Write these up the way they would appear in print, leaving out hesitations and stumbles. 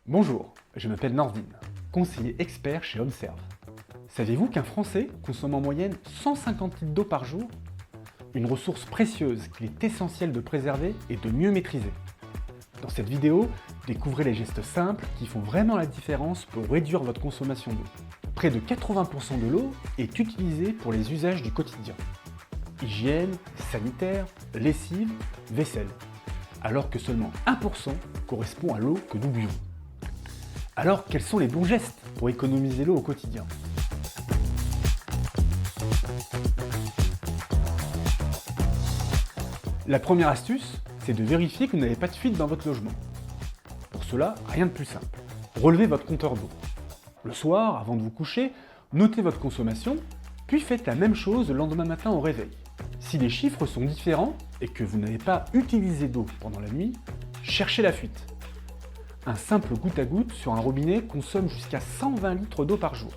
Bonjour, je m'appelle Nordine, conseiller expert chez Observe. Saviez-vous qu'un Français consomme en moyenne 150 litres d'eau par jour? Une ressource précieuse qu'il est essentiel de préserver et de mieux maîtriser. Dans cette vidéo, découvrez les gestes simples qui font vraiment la différence pour réduire votre consommation d'eau. Près de 80% de l'eau est utilisée pour les usages du quotidien. Hygiène, sanitaire, lessive, vaisselle. Alors que seulement 1% correspond à l'eau que nous buvons. Alors, quels sont les bons gestes pour économiser l'eau au quotidien? La première astuce, c'est de vérifier que vous n'avez pas de fuite dans votre logement. Pour cela, rien de plus simple. Relevez votre compteur d'eau. Le soir, avant de vous coucher, notez votre consommation, puis faites la même chose le lendemain matin au réveil. Si les chiffres sont différents et que vous n'avez pas utilisé d'eau pendant la nuit, cherchez la fuite. Un simple goutte à goutte sur un robinet consomme jusqu'à 120 litres d'eau par jour.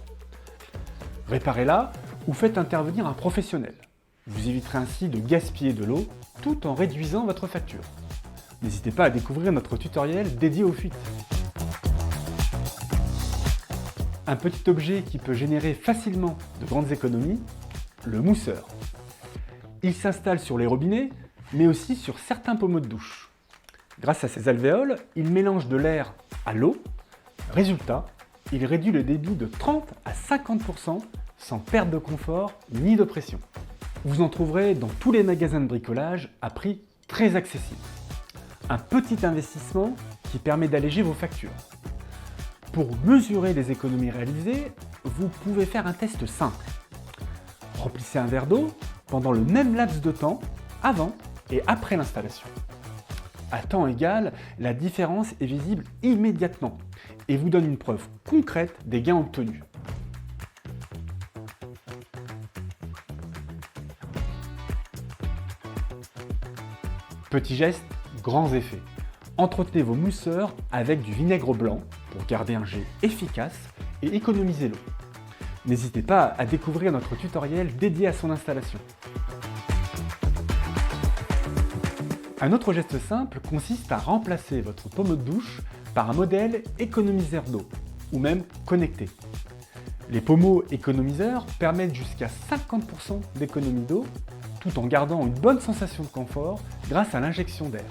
Réparez-la ou faites intervenir un professionnel. Vous éviterez ainsi de gaspiller de l'eau tout en réduisant votre facture. N'hésitez pas à découvrir notre tutoriel dédié aux fuites. Un petit objet qui peut générer facilement de grandes économies, le mousseur. Il s'installe sur les robinets, mais aussi sur certains pommeaux de douche. Grâce à ses alvéoles, il mélange de l'air à l'eau. Résultat, il réduit le débit de 30 à 50% sans perte de confort ni de pression. Vous en trouverez dans tous les magasins de bricolage à prix très accessible. Un petit investissement qui permet d'alléger vos factures. Pour mesurer les économies réalisées, vous pouvez faire un test simple. Remplissez un verre d'eau pendant le même laps de temps avant et après l'installation. À temps égal, la différence est visible immédiatement et vous donne une preuve concrète des gains obtenus. Petit geste, grands effets. Entretenez vos mousseurs avec du vinaigre blanc pour garder un jet efficace et économiser l'eau. N'hésitez pas à découvrir notre tutoriel dédié à son installation. Un autre geste simple consiste à remplacer votre pommeau de douche par un modèle économiseur d'eau, ou même connecté. Les pommeaux économiseurs permettent jusqu'à 50% d'économie d'eau, tout en gardant une bonne sensation de confort grâce à l'injection d'air.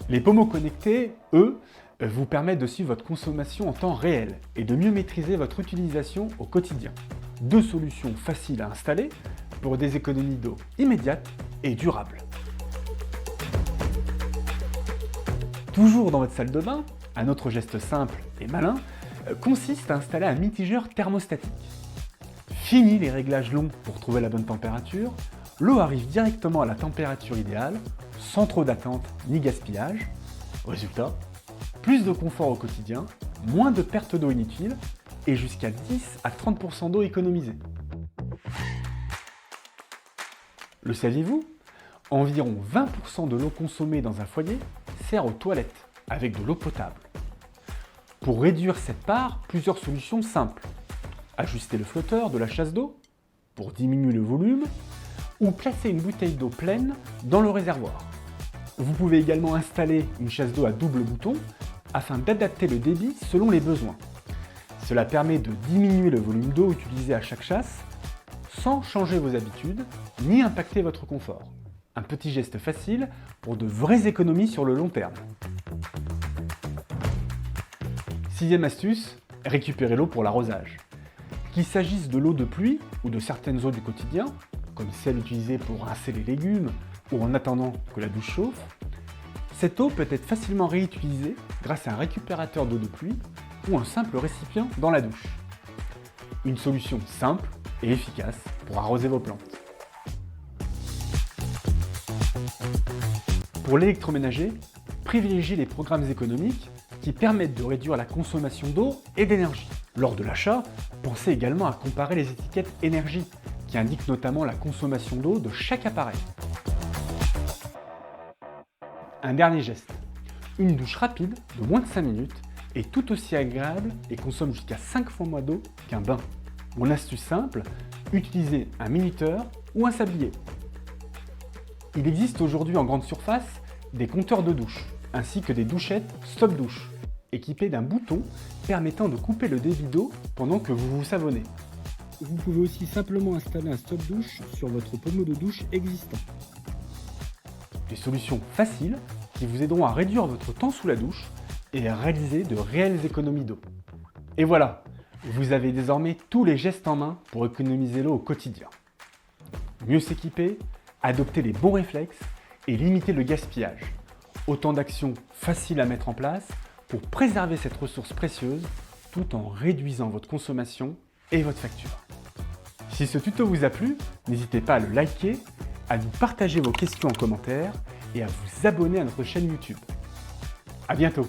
Les pommeaux connectés, eux, vous permettent de suivre votre consommation en temps réel et de mieux maîtriser votre utilisation au quotidien. Deux solutions faciles à installer pour des économies d'eau immédiates et durables. Toujours dans votre salle de bain, un autre geste simple et malin consiste à installer un mitigeur thermostatique. Fini les réglages longs pour trouver la bonne température, l'eau arrive directement à la température idéale, sans trop d'attente ni gaspillage. Résultat, plus de confort au quotidien, moins de pertes d'eau inutiles et jusqu'à 10 à 30% d'eau économisée. Le saviez-vous? Environ 20% de l'eau consommée dans un foyer sert aux toilettes avec de l'eau potable. Pour réduire cette part, plusieurs solutions simples. Ajuster le flotteur de la chasse d'eau pour diminuer le volume ou placer une bouteille d'eau pleine dans le réservoir. Vous pouvez également installer une chasse d'eau à double bouton afin d'adapter le débit selon les besoins. Cela permet de diminuer le volume d'eau utilisé à chaque chasse sans changer vos habitudes ni impacter votre confort. Un petit geste facile pour de vraies économies sur le long terme. Sixième astuce, récupérer l'eau pour l'arrosage. Qu'il s'agisse de l'eau de pluie ou de certaines eaux du quotidien, comme celle utilisée pour rincer les légumes ou en attendant que la douche chauffe, cette eau peut être facilement réutilisée grâce à un récupérateur d'eau de pluie ou un simple récipient dans la douche. Une solution simple et efficace pour arroser vos plantes. Pour l'électroménager, privilégiez les programmes économiques qui permettent de réduire la consommation d'eau et d'énergie. Lors de l'achat, pensez également à comparer les étiquettes énergie qui indiquent notamment la consommation d'eau de chaque appareil. Un dernier geste, une douche rapide de moins de 5 minutes est tout aussi agréable et consomme jusqu'à 5 fois moins d'eau qu'un bain. Mon astuce simple, utilisez un minuteur ou un sablier. Il existe aujourd'hui en grande surface des compteurs de douche, ainsi que des douchettes stop douche. équipé d'un bouton permettant de couper le débit d'eau pendant que vous vous savonnez. Vous pouvez aussi simplement installer un stop douche sur votre pommeau de douche existant. Des solutions faciles qui vous aideront à réduire votre temps sous la douche et à réaliser de réelles économies d'eau. Et voilà, vous avez désormais tous les gestes en main pour économiser l'eau au quotidien. Mieux s'équiper, adopter les bons réflexes et limiter le gaspillage. Autant d'actions faciles à mettre en place pour préserver cette ressource précieuse tout en réduisant votre consommation et votre facture. Si ce tuto vous a plu, n'hésitez pas à le liker, à nous partager vos questions en commentaire et à vous abonner à notre chaîne YouTube. À bientôt!